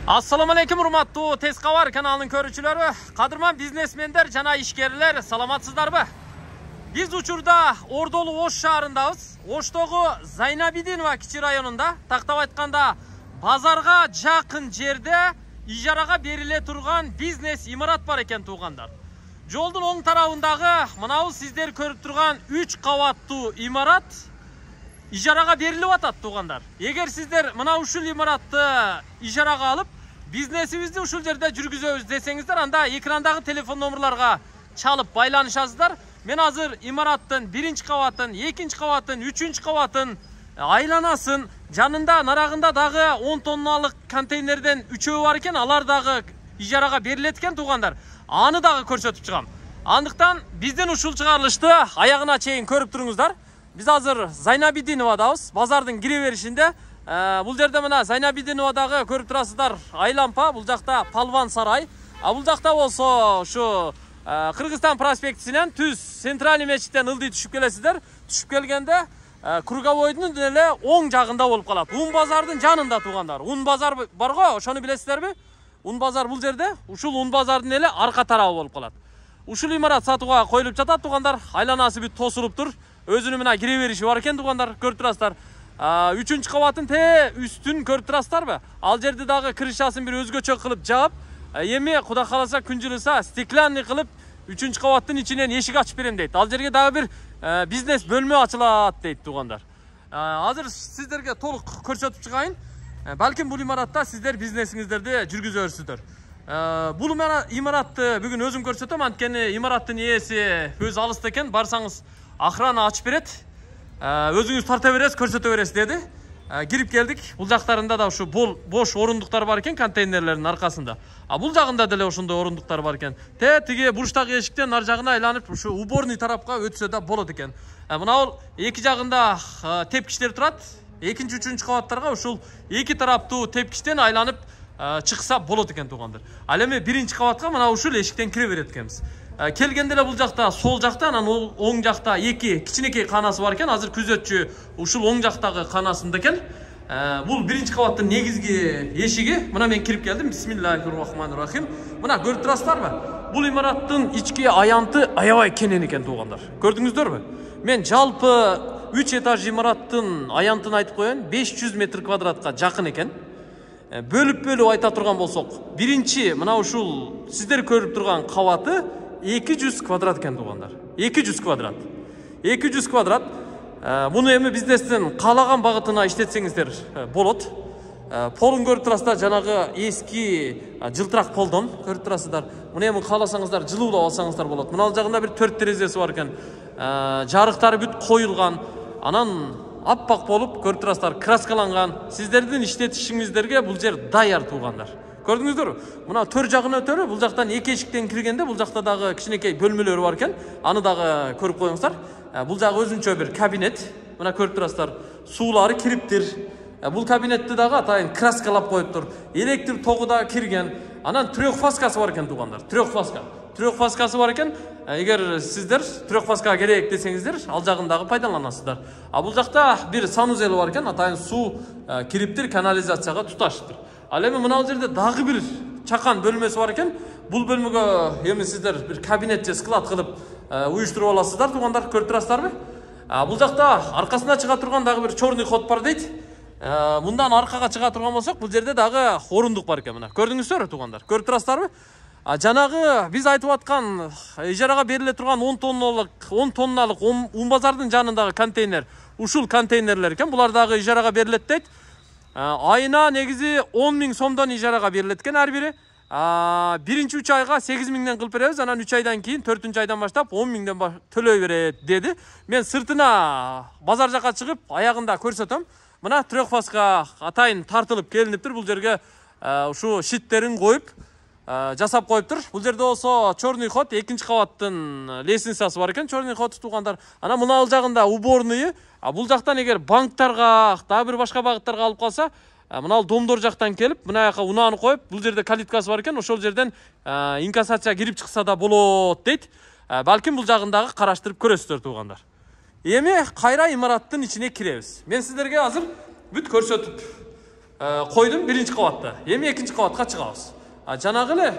Assalamu alaikum urmatlı Tezkavar kanalının körücülері, kadırman biznesmenler, jana işgeriler, salamatsızlarбы? Biz uçurda Ordolu Oş şaharındayız. Oştoğu Zaynabidinova kiçi rayonunda, taqtab aytkanda bazarga жақын жерде ижараға бериле турган бизнес имарат бар екен туғандар. Жолдун оң тарабындагы мынау сиздер көрүп турган 3 кабаттуу имарат ижараға берилип атат туғандар. Егер сиздер мына ушул имаратты ижараға алып, бизнесибизди ушул жерде жүргүзөбүз десеңиздер, анда экрандагы телефон номерларга чалып байланышасыздар. Мен азыр имараттын 1-чи кабатын, 2-чи кабатын, 3-чү кабатын айланасын, жанында нарагында дагы 10 тонналык контейнерден 3-өө бар экен, алар дагы ижарага берилет экен тугандар. Аны дагы көрсөтүп чыгам. Андыктан бизден ушул чыгарылышты аягына чейин көрүп туруңуздар. Биз азыр Зайнабидиновадабыз, базардын кире беришинде. Бул жерде мына Зайнабидиновадагы көрүп турасыздар айлампа, бул жакта Палван сарай. Бул жакта болсо ушу Кыргызстан проспектисинен түз центральный мечиттен ылдый түшүп келесиздер. Түшүп келгенде Круговойдун эле оң жагында болуп калат. Ун базардын жанында тугандар. Ун базар бар го, ошону билесиздерби? Ун базар бул жерде, ушул ун базардын эле арка тарабы болуп калат. Ушул имарат сатууга коюлуп жатат тугандар. Айланасы бүт тосулуп тур. Өзүнүн мына кире бериши бар экен тугандар, көрүп турасыздар. 3-чү кабатын үстүн көрүп турасыздарбы? Ал жерде дагы крышасын бир өзгөчө кылып жаап, эми Кудай кааласа күн жылыса стеклянный кылып 3-чү кабаттын ичинен эшик ачып берем дейт. Ал жерге дагы бир бизнес бөлмө ачылат дейт тугандар. Азыр сиздерге толук көрсөтүп чыгайын. Балким бул имаратта сиздер бизнесиңиздерди жүргүзөрсүздөр. Бул имаратты бүгүн өзүм көрсөтөм, анткени имараттын ээси өзү алыста экен. Барсаңыз охрана ачып берет. Өзүңүз тарта бересиз, көрсөтө бересиз деди. Кирип келдик. Бул жактарында да ушу бош орундуктар бар экен контейнерлердин аркасында. Бул жагында деле ошондой орундуктар бар экен. Тиги бурчтагы эшиктен ар жагына айланып ушу уборный тарапка өтсө да болот экен. Мына бул эки жагында тепкичтер турат. 2-чү, 3-чү кабаттарга ушул эки тараптуу тепкичтен айланып чыкса болот экен тугандар. Ал эми 1-чи кабатка мына ушул эшиктен кире берет экенбиз. Келгенде эле бул жакта сол жакта, анан оң жакта эки кичинекей канасы бар экен. Азыр күзөтчү ушул оң жактагы канасында экен. Бул 1-чи кабаттын негизги эшиги. Мына мен кирип келдим. Бисмиллахир-рахманир-рахим. Мына көрүп турасыздарбы? Бул имараттын ички аянты аябай кенен экен тугандар. Көрдүңүздөрбү? Мен жалпы 3 этаж имараттын аянтын айтып коеюн, 500 метр квадратка жакын экен. Бөлүп айта турган болсок, биринчи мына ушул сиздер көрүп турган кабаты 200 квадрат экен тугандар. 200 квадрат. 200 квадрат. Муну эми бизнестин каалаган багытына иштетсеңиздер болот. Полун көрүп турасыздар, жанагы эски жылтырак полдон көрүп турасыздар. Муну эми кааласаңыздар жылуулап алсаңыздар болот. Мына жагында бир 4 терезеси бар экен. Жарыктары бүт коюлган. Анан аппак болуп көрүп турасыздар, краскаланган. Сиздердин иштетишиңиздерге бул жер даяр тугандар. Көрдүңүздөрбү? Мына төр жагына өтөлү, бул жактан эки эшиктен киргенде бул жакта дагы кичинекей бөлмөлөр бар экен. Аны дагы көрүп коюңуздар. Бул жагы өзүнчө бир кабинет. Мына көрүп турасыздар, суулары кириптир. Бул кабинетти дагы атайын краскалап коюптур. Электр тогу да кирген. Анан трехфаскасы бар экен тугандар. Трехфаскасы бар экен. Эгер сиздер трехфаска керек десеңиздер, ал жагындагы пайдаланасыздар. Бул жакта бир санузел бар экен, атайын суу кириптир, канализацияга туташтыр. Ал эми мына жерде дагы бир чакан бөлмөсү бар экен. Бул бөлмөгө эми сиздер бир кабинет же склад кылып уюштуруп аласыздар тугандар, көрүп турасыздарбы? Бул жакта аркасына чыга турган дагы бир черный ход бар дейт. Мындан аркага чыга турган болсок, бул жерде дагы орундук бар экен. Мына көрдүңүздөрбү тугандар? Көрүп турасыздарбы? Жанагы биз айтып аткан ижарага бериле турган 10 тонналык ун базардын жанындагы контейнер, ушул контейнерлер экен. Булар дагы ижарага берилет дейт. Айына негизи 10 000 сомдон ижарага берилет экен ар бири. Биринчи 3 айга 8 000ден кылып беребиз, анан 3 айдан кийин 4-чү айдан баштап 10 000ден төлөй берет деди. Мен сыртына базар жака чыгып, аягында көрсөтөм. Мына трехфаска атайын тартылып келиниптир. Бул жерге ушу шиттерин коюп жасап коюптур. Бул жерде болсо черный ход, 2-чи кабаттын лестницасы бар экен, черный ход тугандар. Анан мына ал жагында уборный. Бул жактан эгер банктарга, дагы бир башка багыттарга алып калса, мына домдор жактан келип, мына жака унааны коюп, бул жерде калиткасы бар экен, ошол жерден инкассация кирип чыкса да болот дейт. Балким бул жагындагы караштырып көрөсүздөр тугандар. Эми кайра имараттын ичине киребиз. Мен сиздерге азыр бүт көрсөтүп койдум биринчи кабатта. Эми экинчи кабатка чыгабыз. Жанагы эле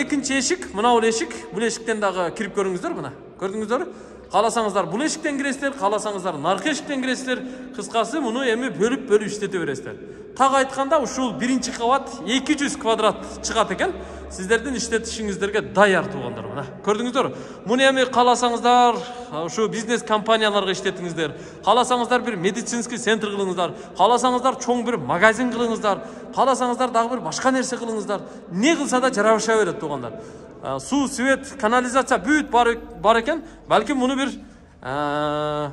экинчи эшик, мына бул эшик, бул эшиктен дагы кирип көрүңүздөр, мына. Көрдүңүздөрбү? Кааласаңыздар бул эшиктен киресиздер, кааласаңыздар наркы эшиктен киресиздер. Кыскасы муну эми бөлүп иштете бересиздер. Так айтканда ушул биринчи кабат 200 квадрат чыгат экен. Сиздердин иштетишиңиздерге даяр туугандар, мына. Көрдүңүздөрбү? Муну эми кааласаңыздар ушу бизнес компанияларга иштетиңиздер. Кааласаңыздар бир медицинский центр кылыңыздар. Кааласаңыздар чоң бир магазин кылыңыздар. Кааласаңыздар дагы бир башка нерсе кылыңыздар. Не кылса да жараша берет туугандар. Суу, свет, канализация бүт бар экен. Балким муну бир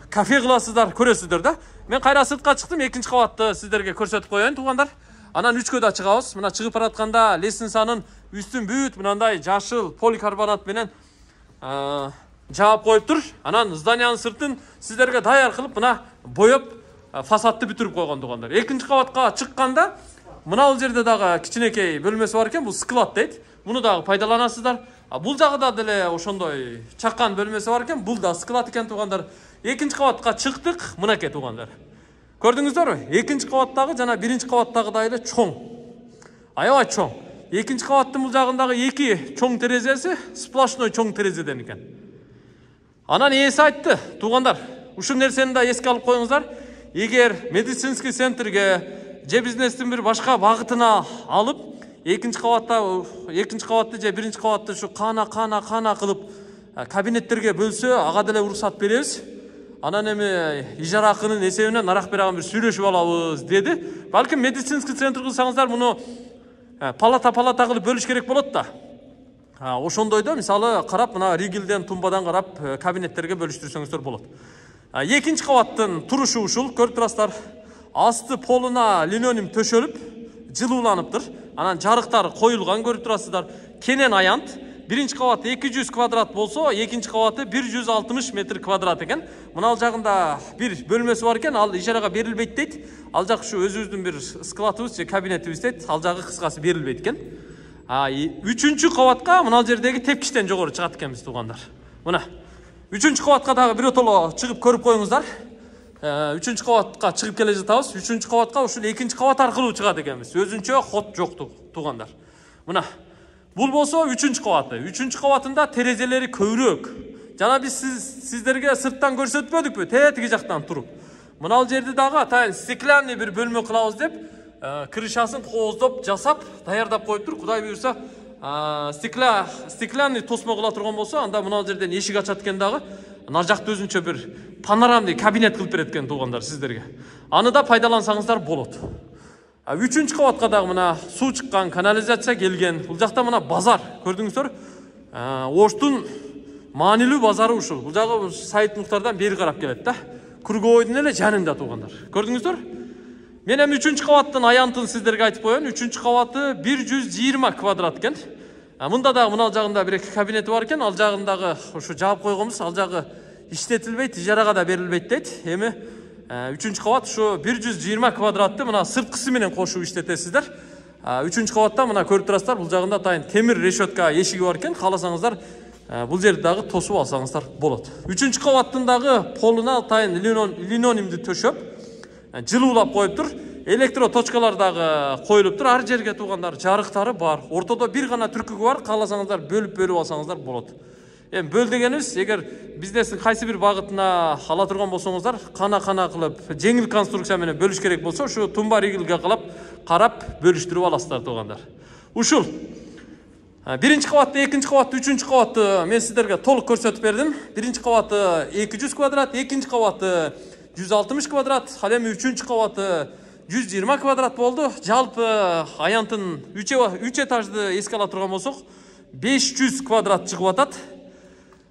кафе кыласыздар, көрөсүздөр да. Мен кайра сыртка чыктым, экинчи кабатты сиздерге көрсөтүп коеюн туугандар. Анан 3кө да чыгабыз. Мына чыгып баратканда лестницанын үстүн бүт мынандай жашыл поликарбонат менен жаап коюптур. Анан зданиянын сыртын сиздерге даяр кылып мына боеп фасадты бүтүрүп койгон туугандар. Экинчи кабатка чыкканда мына бул жерде дагы кичинекей бөлмөсү бар экен, бул склад дейт. Муну дагы пайдаланасыздар. Бул жагыда деле ошондой чаккан бөлмөсү бар экен, бул да склад экен туугандар. Экинчи кабатка чыктык, мынакей туугандар. Көрдүңүздөрбү? Экинчи кабаттагы жана биринчи кабаттагыдай эле чоң. Аябай чоң. Экинчи кабаттын бул жагындагы эки чоң терезеси сплошной чоң терезеден экен. Анан ээси айтты, туугандар, ушул нерсени да эске алып коюңуздар. Эгер медицинский центрге же бизнестин бир башка багытына алып, экинчи кабатты же биринчи кабатты ушу кана кылып кабинеттерге бөлсө, ага деле уруксат беребиз. Анан эми ижара акынын эсебинен нарак бераган бир сүйлөшүп алабыз деди. Балким медицинский центр кылсаңыздар муну палата кылып бөлүш керек болот да. Ошондойдо мисалы карап мына ригилден, тумбадан карап кабинеттерге бөлүштүрсөңүздөр болот. Экинчи кабаттын турушу ушул, көрүп турасыздар. Асты полуна линолеум төшөлүп, жылууланыптыр. Анан жарыктар коюлган, көрүп турасыздар. Кенен аянт. Биринчи кабат 200 квадрат болсо, экинчи кабаты 160 метр квадрат экен. Мына ал жагында бир бөлмөсү бар экен, ал ижарага берилбейт дейт. Ал жак ушу өзүбүздүн бир складыбыз же кабинетибиз дейт. Ал жагы кыскасы берилбейт экен. Үчүнчү кабатка мына жердеги тепкичтен жогору чыгат экенбиз туугандар. Мына. Үчүнчү кабатка дагы биротоло чыгып көрүп коюңуздар. Үчүнчү кабатка чыгып келе жатабыз. Үчүнчү кабатка ушул экинчи кабат аркылуу чыгат экенбиз. Өзүнчө ход жок туугандар. Мына. Бул болсо үчүнчү кабаты. Үчүнчү кабатында терезелери көбүрөөк. Жана биз сиздерге сырттан көрсөтпөдүкпү? Тетиги жактан туруп. Мына ал жерде дагы атайын стеклянный бир бөлмө кылабыз деп, крышасын кооздоп, жасап, даярдап коюптур. Кудай буйрса, стеклянный тосмо кыла турган болсо, анда мына ал жерден эшик ачат экен дагы. Нар жакты өзүнчө бир панорамный кабинет кылып берет экен туугандар сиздерге. Аны да пайдалансаңыздар болот. Үчүнчү кабатка дагы мына суу чыккан, канализация келген. Бул жакта мына базар, көрдүңүздөр? Оштун маанилүү базары ушул. Бул жагы Сайыт Муктардан бери карап келет да. Кургойдун эле жанында туугандар. Көрдүңүздөр? Мен эми үчүнчү кабаттын аянтын сиздерге айтып коеюн. Үчүнчү кабаты 120 квадрат экен. Мында дагы мына жагында бир эки кабинети бар экен. Ал жагындагы ушу жаап койгонбуз, ал жагы иштетилбейт, ижарага да берилбейт дейт. Эми үчүнчү кабат ушу 120 квадратты мына сырткысы менен кошуп иштетесиздер. Үчүнчү кабатта мына көрүп турасыздар, бул жагында атайын темир решетка эшиги бар экен. Кааласаңыздар бул жерди дагы тосуп алсаңыздар болот. Үчүнчү кабаттын дагы полуна атайын линолеумду төшөп, жылуулап коюптур. Электро точкалар дагы коюлуптур. Ар жерге туугандар жарыктары бар. Ортодо бир гана түркүгү бар. Кааласаңыздар бөлүп алсаңыздар болот. Эми бөл дегенибиз, эгер бизнестин кайсы бир багытына ала турган болсоңуздар, кана кылып, жеңил конструкция менен бөлүш керек болсо, ушу тумба ригилге карап бөлүштүрүп аласыздар туугандар. Ушул биринчи кабатты, экинчи кабатты, үчүнчү кабатты мен сиздерге толук көрсөтүп бердим. Биринчи кабаты 200 квадрат, экинчи кабаты 160 квадрат, ал эми үчүнчү кабаты 120 квадрат болду. Жалпы аянтын 3 этажды эске ала турган болсок, 500 квадрат чыгып атат.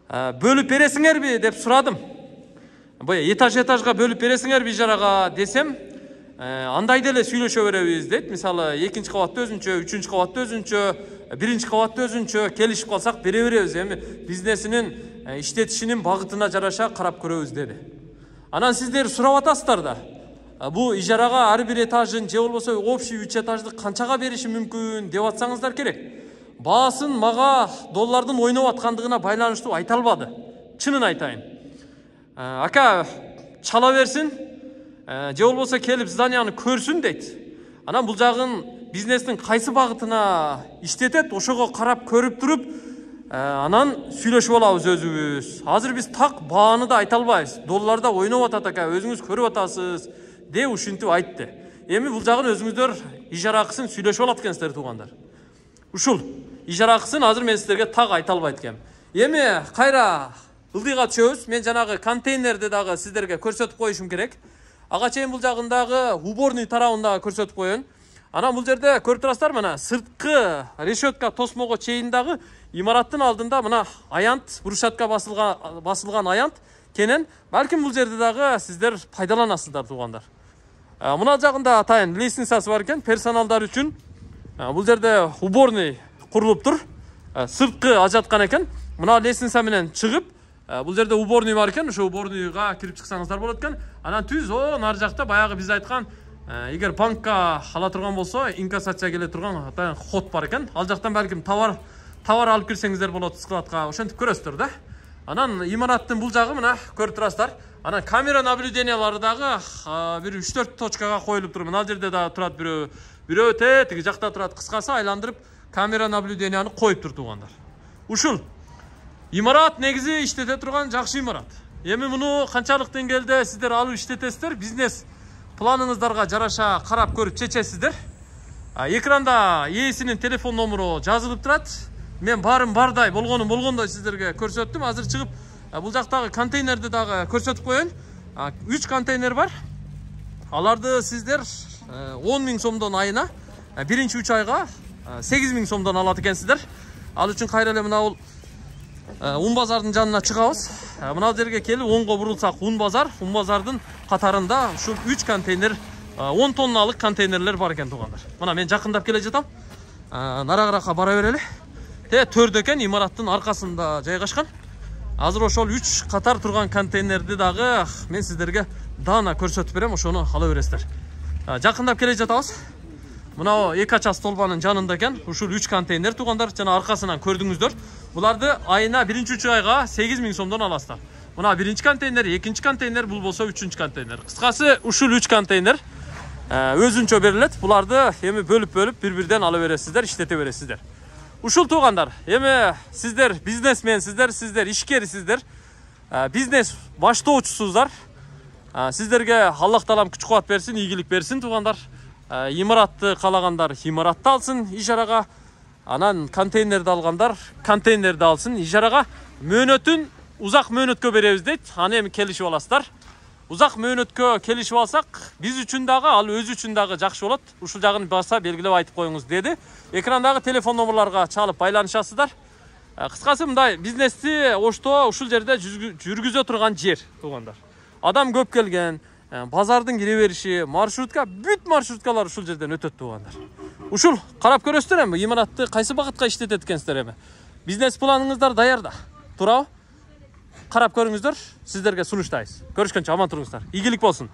Бөлүп бересиңерби деп сурадым. Этажга бөлүп бересиңерби ижарага десем, андай деле сүйлөшө беребиз дейт. Мисалы, экинчи кабатты өзүнчө, үчүнчү кабатты өзүнчө, биринчи кабатты өзүнчө келишип калсак бере беребиз. Эми бизнесинин иштетишинин багытына жараша карап көрөбүз деди. Анан сиздер сурап атасыздар да. Бу ижарага ар бир этажын же болбосо общий 3 этажды канчага бериши мүмкүн деп атсаңыздар керек. Баасын мага доллардын ойноп аткандыгына байланыштуу айта албады. Чынын айтайын. Ака чала берсин, же болбосо келип зданияны көрсүн дейт. Анан бул жагын бизнестин кайсы багытына иштетет, ошого карап көрүп туруп, анан сүйлөшүп алабыз өзүбүз. Азыр биз так бааны да айта албайбыз. Долларда ойноп атат экен, өзүңүз көрүп атасыз деп ушинтип айтты. Эми бул жагын өзүңүздөр ижара акысын сүйлөшүп алат экенсиздер туугандар. Ушул ижара акысын азыр мен сиздерге так айта албайт экенмин. Эми кайра ылдыйга түшөбүз. Мен жанагы контейнерди дагы сиздерге көрсөтүп коюшум керек. Ага чейин бул жагындагы уборный тарабын дагы көрсөтүп коеюн. Анан бул жерде көрүп турасыздар, мына сырткы решетка тосмого чейин дагы имараттын алдында мына аянт, брусчатка басылган аянт кенен. Балким бул жерде дагы сиздер пайдаланасыздар туугандар. Мына жагында атайын лестницасы бар экен, персоналдар үчүн. Бул жерде уборный курулуп тур. Сырткы ажаткан экен. Мына лестница менен чыгып, бул жерде уборный бар экен. Ошо уборныйга кирип чыксаңыздар болот экен. Анан түз нары жакта баягы биз айткан, эгер банкка ала турган болсо, инкассация келе турган атайын ход бар экен. Ал жактан балким товар алып кирсеңиздер болот складка. Ошентип көрөсүздөр да. Анан имараттын бул жагы мына көрүп турасыздар. Анан камера наблюдениялары дагы бир 3-4 точкага коюлуп туруп. Мына жерде дагы турат бирөө тиги жакта турат. Кыскасы айландырып камера наблюденияны коюп тур туугандар. Ушул имарат негизи иштете турган жакшы имарат. Эми муну канчалык деңгээлде сиздер алып иштетесиздер, бизнес планыңыздарга жараша карап көрүп чечесиздер. Экранда ээсинин телефон номуру жазылып турат. Мен бардай болгондой сиздерге көрсөттүм. Азыр чыгып бул жактагы контейнерди дагы көрсөтүп коеюн. 3 контейнер бар. Аларды сиздер 10 000 сомдон айына, биринчи 3 айга 8 000 сомдон алат экенсиздер. Ал үчүн кайра эле мына бул Ун базардын жанына чыгабыз. Мына жерге келип оңго бурулсак Ун базардын катарында ушул 3 контейнер, 10 тонналык контейнерлер бар экен туугандар. Мына мен жакындап келе жатам. Нарагыраакка бара берели. Төрдө экен, имараттын аркасында жайгашкан. Азыр ошол 3 катар турган контейнерди дагы мен сиздерге даана көрсөтүп берем, ошону ала бересиздер. Жакындап келе жатабыз. Мына 2 столбанын жанында экен, ушул 3 контейнер туугандар, жана аркасынан көрдүңүздөр. Буларды айына биринчи 3 айга 8 000 сомдон аласыздар. Мына биринчи контейнер, экинчи контейнер, бул болсо 3-чү контейнер. Кыскасы ушул 3 контейнер өзүнчө берилет. Буларды эми бөлүп бир-бирден ала бересиздер, иштете бересиздер. Ушул туугандар, эми сиздер бизнесменсиздер, сиздер ишкерисиздер, бизнес баштоочусуздар. Сиздерге Аллах таалам күч кубат берсин, ийгилик берсин туугандар. Имаратты калагандар имаратты алсын ижарага, анан контейнерди алгандар контейнерди алсын ижарага. Мөөнөтүн узак мөөнөткө беребиз дейт. Аны эми келишип аласыздар. Узак мөөнөткө келишип алсак, биз үчүн дагы, ал өзү үчүн дагы жакшы болот. Ушул жагын баса белгилеп айтып коюңуз деди. Экрандагы телефон номерларга чалып байланышасыздар. Кыскасы мындай бизнести Ошто ушул жерде жүргүзө турган жер туугандар. Адам көп келген, базардын кире бериши, маршрутка, бүт маршруткалар ушул жерден өтөт туугандар. Ушул карап көрөсүздөр эми имаратты кайсы багытка иштетет экенсиздер эми. Бизнес планыңыздар даярда. Туурабы? Карап көрүңүздөр, сиздерге сунуштайбыз. Көрүшкөнчө аман туруңуздар. Ийгилик болсун.